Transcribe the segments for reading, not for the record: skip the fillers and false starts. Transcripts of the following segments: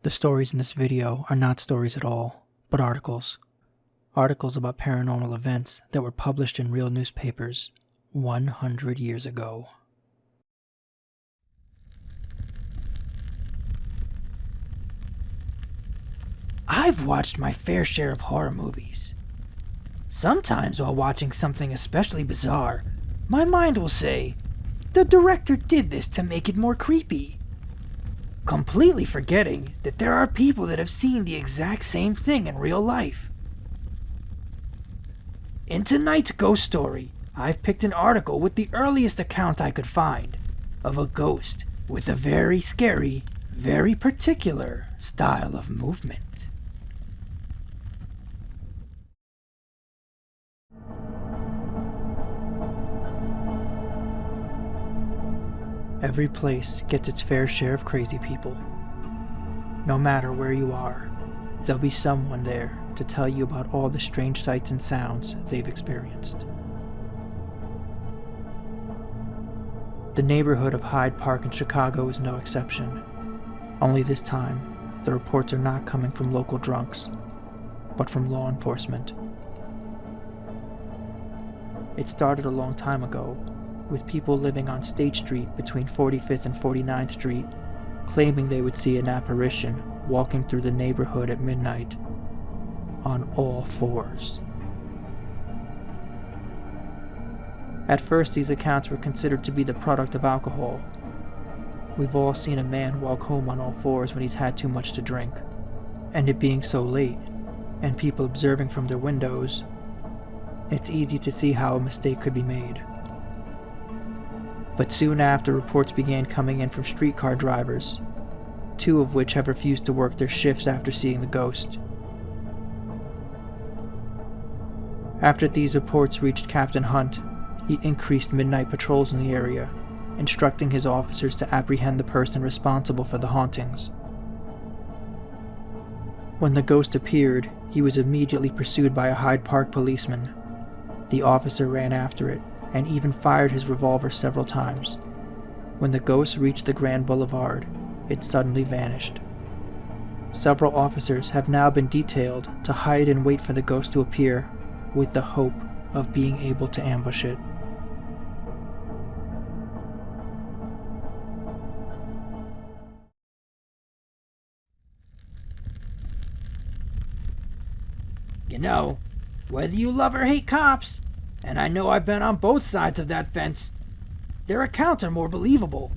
The stories in this video are not stories at all, but articles. Articles about paranormal events that were published in real newspapers 100 years ago. I've watched my fair share of horror movies. Sometimes while watching something especially bizarre, my mind will say, the director did this to make it more creepy. Completely forgetting that there are people that have seen the exact same thing in real life. In tonight's ghost story, I've picked an article with the earliest account I could find of a ghost with a very scary, very particular style of movement. Every place gets its fair share of crazy people. No matter where you are, there'll be someone there to tell you about all the strange sights and sounds they've experienced. The neighborhood of Hyde Park in Chicago is no exception. Only this time, the reports are not coming from local drunks, but from law enforcement. It started a long time ago, with people living on State Street between 45th and 49th Street, claiming they would see an apparition walking through the neighborhood at midnight, on all fours. At first, these accounts were considered to be the product of alcohol. We've all seen a man walk home on all fours when he's had too much to drink, and it being so late, and people observing from their windows, it's easy to see how a mistake could be made. But soon after, reports began coming in from streetcar drivers, two of which have refused to work their shifts after seeing the ghost. After these reports reached Captain Hunt, he increased midnight patrols in the area, instructing his officers to apprehend the person responsible for the hauntings. When the ghost appeared, he was immediately pursued by a Hyde Park policeman. The officer ran after it, and even fired his revolver several times. When the ghost reached the Grand Boulevard, it suddenly vanished. Several officers have now been detailed to hide and wait for the ghost to appear, with the hope of being able to ambush it. You know, whether you love or hate cops, and I know I've been on both sides of that fence, their accounts are more believable.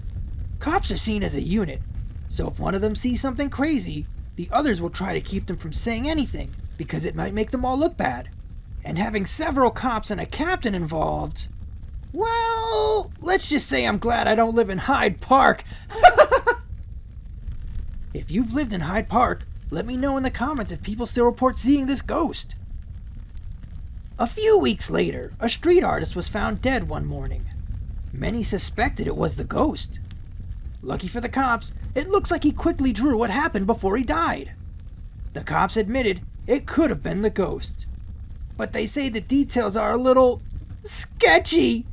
Cops are seen as a unit, so if one of them sees something crazy, the others will try to keep them from saying anything, because it might make them all look bad. And having several cops and a captain involved, well, let's just say I'm glad I don't live in Hyde Park. If you've lived in Hyde Park, let me know in the comments if people still report seeing this ghost. A few weeks later, a street artist was found dead one morning. Many suspected it was the ghost. Lucky for the cops, it looks like he quickly drew what happened before he died. The cops admitted it could have been the ghost, but they say the details are a little sketchy.